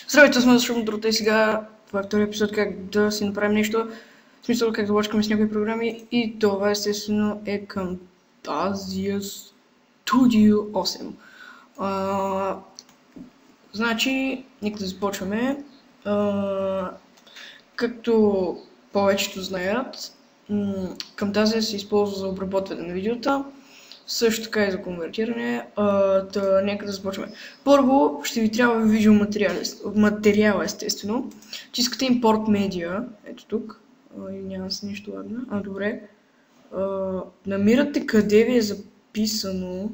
Здравейте, аз съм Шумдрото и сега това е втори епизод как да си направим нещо, в смисъл как да лачкаме с някои програми и това естествено е към тази Studio 8. Значи, нека да започваме. Както повечето знаят, към тази се използва за обработване на видеота, също така и за конвертиране. Нека да започваме. Първо ще ви трябва видеоматериал, естествено. Че искате импорт медиа, ето тук, няма се нищо ладно, добре. Намирате къде ви е записано.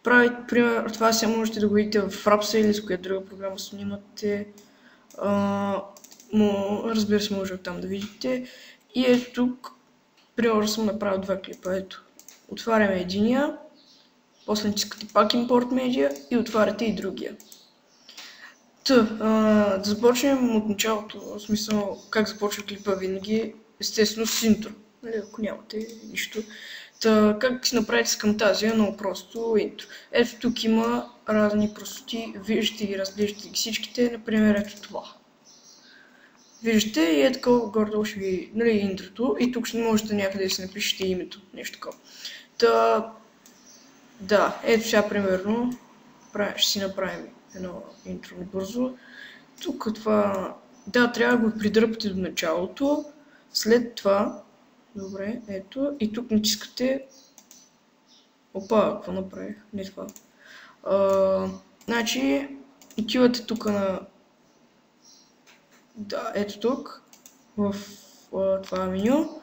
Пример, това сега можете да го видите в Frapsa или с която друга програма снимате. Разбира се, може оттам да видите. И ето тук, примерно съм направил два клипа, ето. Отваряме единия, после натискате пак импорт медиа и отваряте и другия. Да започнем от началото, в смисъл как започва клипа винаги, естествено с интро, нали, ако нямате нищо. Как си направите с Camtasia, много просто интро. Ето тук има разни простоти, виждате ги, разглеждате ги всичките, например ето това. Виждате и е такова горе-долу ще ви, нали, интрото и тук ще можете някъде да си напишете името, нещо такова. Да, ето сега примерно ще си направим едно интро бързо. Тук това, да, трябва да го придърпате до началото, след това, добре, ето, и тук натискате, опа, какво направих, не това. Значи, отивате тук на, да, ето тук, в това меню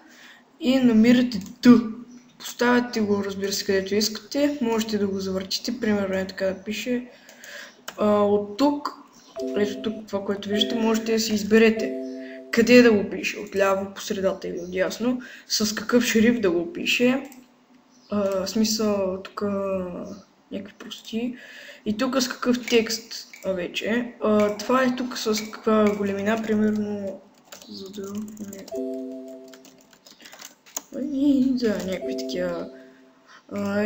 и намирате Т. Поставяте го, разбира се, където искате, можете да го завъртите, примерно е така да пише. От тук, ето тук, това, което виждате, можете да си изберете къде да го пише, отляво, по средата или отдясно, с какъв шрифт да го пише, в смисъл тук някакви прости, и тук с какъв текст вече. Това е тук с каква големина, примерно, за да... Да, някакви такива.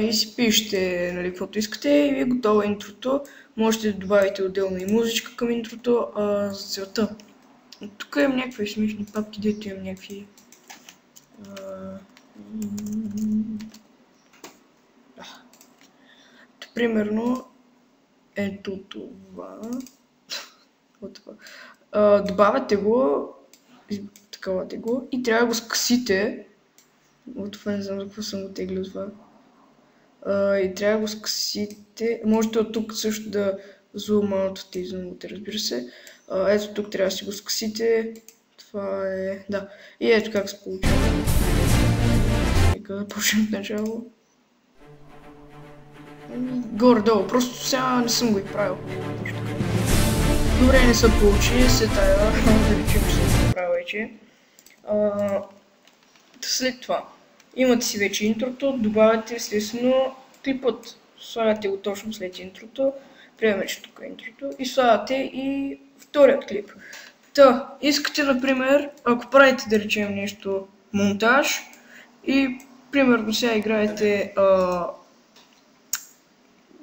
И си пишете, нали, каквото искате и ви е готово интрото. Можете да добавите отделно и музичка към интрото за целта. Тук имам някакви смешни папки, дето имам някакви... Примерно, ето това. Добавяте го, такавате го и трябва да го скъсите. От това не знам за какво съм го теглил това. И трябва да го скъсите. Можете от тук също да зумаутвате и зумвате, разбира се. Ето тук трябва да си го скъсите. Това е... Да. И ето как се получава. Нека да почнем от начало. Горе-долу. Просто сега не съм го и правил. Добре, не се получи. Се тая. Да речем, че съм го правил вече. След това, имате си вече интрото, добавяте естествено клипът. Слагате го точно след интрото, приемаме, че тук е интрото и слагате и вторият клип. Искате, например, ако правите да речем нещо монтаж и примерно сега играете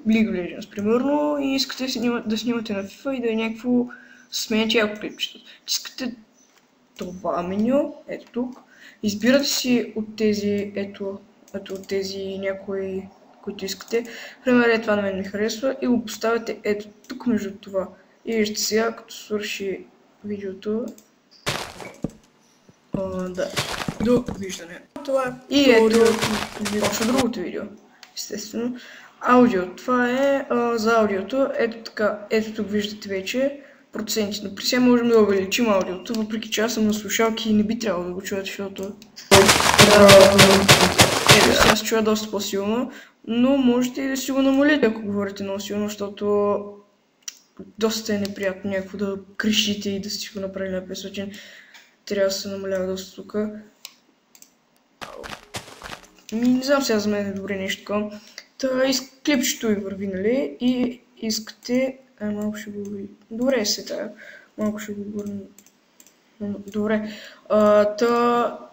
League of Legends, примерно, и искате да снимате на FIFA и да е някакво сменяте яко клипчето. Искате това меню, ето тук. Избирате си от тези, ето от тези някои, които искате. Пример, това на мен ми харесва и го поставяте ето тук между това. И вижте сега, като свърши видеото. Да, довиждане. И ето точно другото видео, естествено. Аудио, това е за аудиото. Ето така, ето тук виждате вече проценти. Например, сега можем да увеличим аудиото, въпреки че аз съм на слушалки и не би трябвало да го чуят, защото ето сега се чува доста по-силно, но можете и да си го намалите, ако говорите много силно, защото доста е неприятно някакво да крещите и да си го направили на 500. Трябва да се намалява доста тук. Не знам сега за мен е добре нещо такова. Клипчето ви върви, нали, и искате... малко ще го види. Добре се тая. Малко ще го върна. Добре.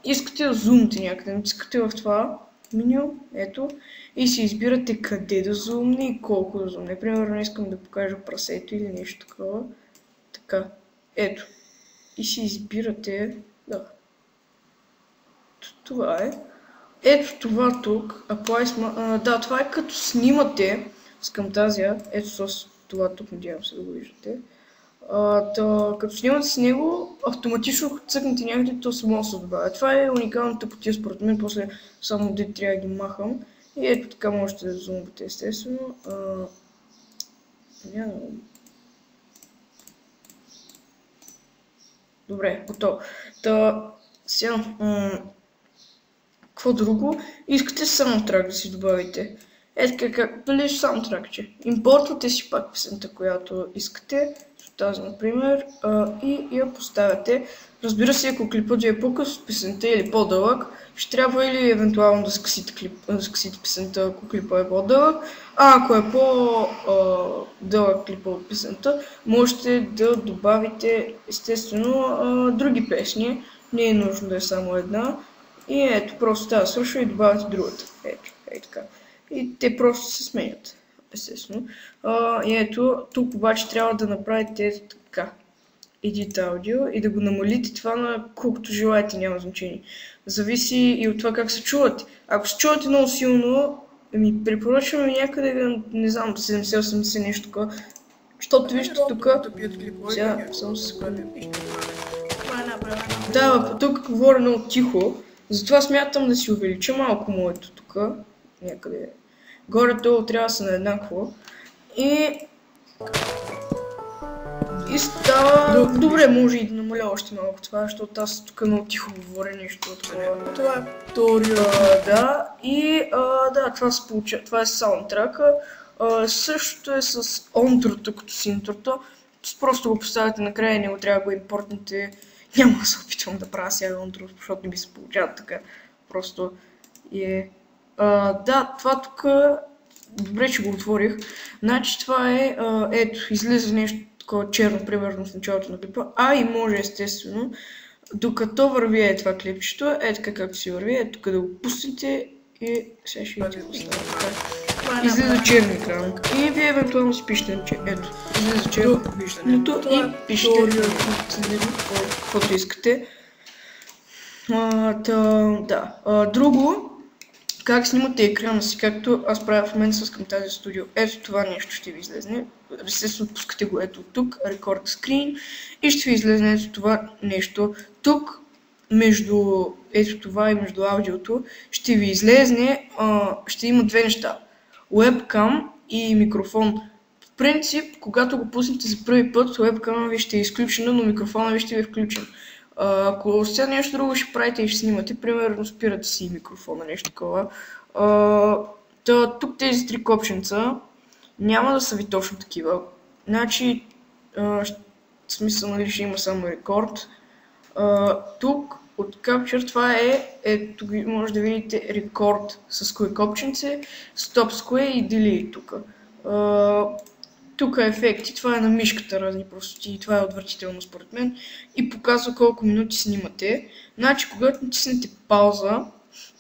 Искате да зумте някъде. Натискате в това меню. Ето. И си избирате къде да зумне и колко да зумне. Примерно искам да покажа прасето или нещо такова. Така, ето. И си избирате, да. Това е. Ето това тук, да, това е като снимате с Camtasia, ето с това тук, надявам се да го виждате. Като снимате с него, автоматично като цъкнете някъде, то само се добавя. Това е уникалната потия според мен, после само де трябва да ги махам. И ето така можете да зумвате естествено. Добре, готово. Сега, какво друго? Искате саундтрак да си добавите. Ето как бележи саундтракче. Импортвате си пак песента, която искате. Тази, например, и я поставяте. Разбира се, ако клипът ви е по-къс песента или по-дълъг, ще трябва или евентуално да скъсите песента, ако клипът е по-дълъг. А ако е по-дълъг клипът от песента, можете да добавите естествено други песни. Не е нужно да е само една. И ето, просто тази свършва и добавяте другата. Ето, така. И те просто се сменят. Естествено. И ето, тук обаче трябва да направите ето така. Edit аудио и да го намалите това на колкото желаете, няма значение. Зависи и от това как се чувате. Ако се чувате много силно, ми препоръчваме някъде, не знам, 70-80 нещо такова. Защото вижте тук, сега само се секунда. Да, тук говоря много тихо, затова смятам да си увелича малко моето тук, някъде. Горе-долу трябва да са на еднакво. И става... Добре, може и да намаля още малко това, защото аз тук много тихо говоря нещо такова. Това е втория, да. И да, това се получава. Това е саундтрака. Същото е с онтрото, като с интрото. Просто го поставяте накрая и него трябва да го импортните. Няма да се опитвам да правя сега онтрото, защото не би се получава така. Просто е... да, това тук... Добре, че го отворих. Значи това е... ето, излезе нещо такова черно, примерно в началото на клипа. И може естествено, докато върви това клипчето, така както си върви, тук да го пуснете и сега ще ви поставя. Излиза черен екран. И вие евентуално си пишете, че ето, излиза черно виждането и пишете каквото искате. Да. Друго, как снимате екрана си, както аз правя в момента с Camtasia Studio. Ето това нещо ще ви излезне. Естествено, пускате го ето тук, Record Screen, и ще ви излезне ето това нещо. Тук, между ето това и между аудиото, ще ви излезне, ще има две неща. Webcam и микрофон. В принцип, когато го пуснете за първи път, webcam ви ще е изключена, но микрофона ви ще ви е включен. Ако сега нещо друго ще правите и ще снимате, примерно спирате си микрофона, нещо такова. Тук тези три копченца няма да са ви точно такива. Значи, в смисъл, нали, ще има само рекорд. Тук от Capture това тук може да видите рекорд с кое копченце, стоп с кое и delete тук. Тук е ефекти, това е на мишката разни простоти и това е отвратително според мен и показва колко минути снимате. Значи, когато натиснете пауза,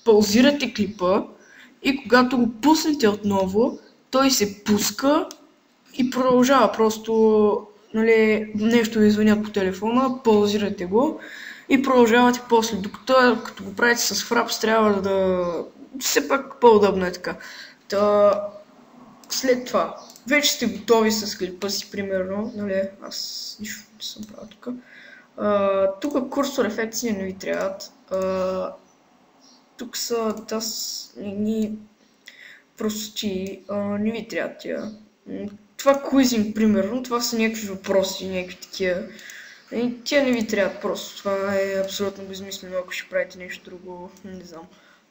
паузирате клипа и когато го пуснете отново, той се пуска и продължава. Просто, нали, нещо ви звънят по телефона, паузирате го и продължавате после. Докато като го правите с Fraps, трябва да... все пак по-удобно е така. След това, вече сте готови с клипа си, примерно, нали, аз нищо не съм правил тук. Тук курсор ефекти не ви трябват. Тук са едни простоти, не ви трябват тя. Това куизинг, примерно, това са някакви въпроси, някакви такива. Тя не ви трябват просто, това е абсолютно безмислено, ако ще правите нещо друго, не знам.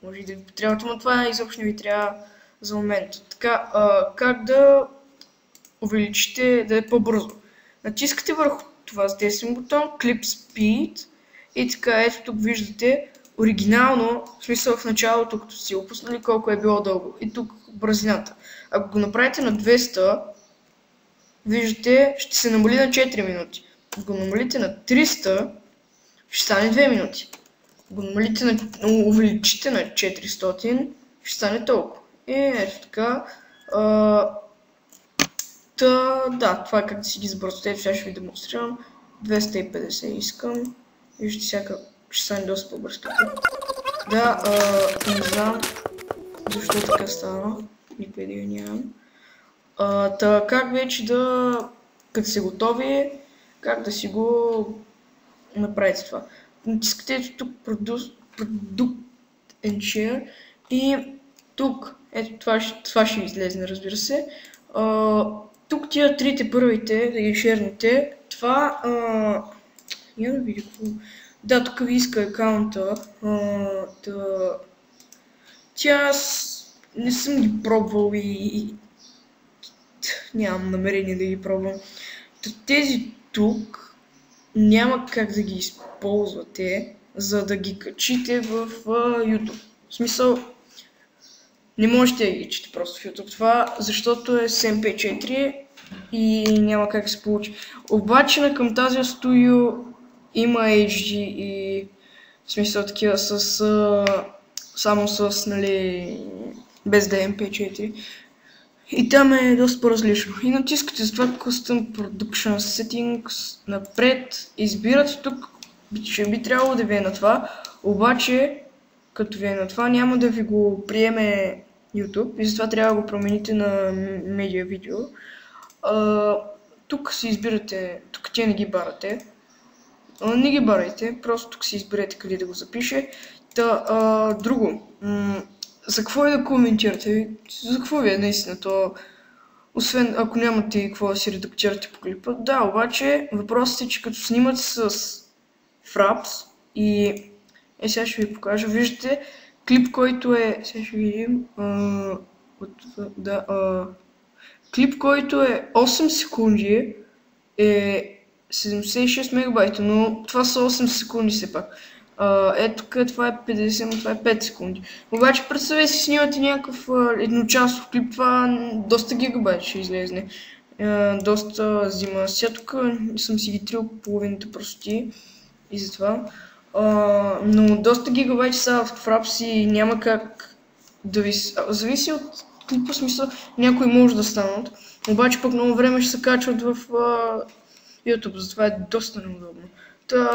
Може и да ви потрябват, но това изобщо не ви трябва за момента. Така, как да увеличите, да е по-бързо. Натискате върху това с десен бутон, Clip Speed и така, ето тук виждате оригинално, в смисъл в началото, като си опуснали колко е било дълго. И тук бързината. Ако го направите на 200, виждате, ще се намали на 4 минути. Ако го намалите на 300, ще стане 2 минути. Ако го увеличите на 400, ще стане толкова. И ето така. Да, това е как да си ги сбързате. Ето сега ще ви демонстрирам. 250 искам. Вижте, всяка ще стане доста по-бързо. Да, не знам защо така става. Никой идея нямам. Как вече като се готови, как да си го направите това. Натискате ето тук Product and Share и тук, ето това ще излезне, разбира се. Тук тия трите първите, да ги шернете, това, я да видя какво. Да, тук ви иска акаунта, тя не съм ги пробвал и нямам намерение да ги пробвам. Тези тук няма как да ги използвате, за да ги качите в YouTube. В смисъл, не можете да ги качите просто в YouTube това, защото е с MP4 и няма как да се получи. Обаче на Camtasia Studio има HD и в смисъл такива само с, нали, без да е MP4. И там е доста по-различно. И натискате за това Custom Production Settings напред, избирате тук, ще би трябвало да ви е на това, обаче като ви е на това няма да ви го приеме YouTube и затова трябва да го промените на Media Video. Тук си избирате, тук тия не ги барате, не ги барайте, просто тук си изберете къде да го запише. Друго, за какво е да коментирате? За какво ви е наистина то? Освен ако нямате какво да си редактирате по клипа. Да, обаче въпросът е, че като снимате с Fraps и сега ще ви покажа. Виждате клип, който е... Сега ще видим... клип, който е 8 секунди е 76 мегабайта, но това са 8 секунди все пак. Ето тук това е 50, но това е 5 секунди. Обаче представете си снимате някакъв едночасов клип, това доста гигабайт ще излезне. Доста взима. Сега тук съм си ги трил половината простоти и затова. Но доста гигабайт са в Fraps и няма как да ви... Зависи от клипа, смисъл, някои може да станат, обаче пък много време ще се качват в YouTube, затова е доста неудобно.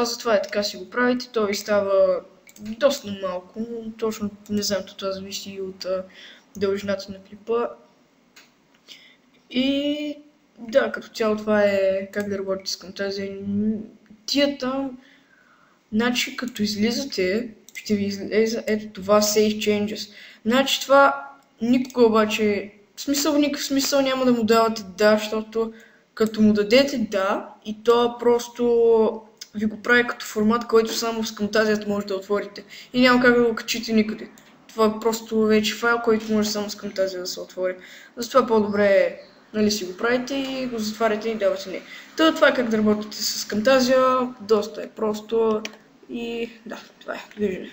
Затова е така си го правите, той става доста малко, но точно не знам, това зависи и от дължината на клипа. И да, като цяло това е как да работите с Camtasia. Тия там, значи като излизате, ще ви излезе ето това Save Changes. Значи това никога обаче, в никакъв смисъл няма да му давате да, защото като му дадете да и то просто ви го прави като формат, който само с Camtasia може да отворите и няма как да го качите никъде. Това е просто вече файл, който може само с Camtasia да се отвори. Затова по-добре нали си го правите и го затваряте и давате не. Това е как да работите с Camtasia, доста е просто и да, това е. Довиждане.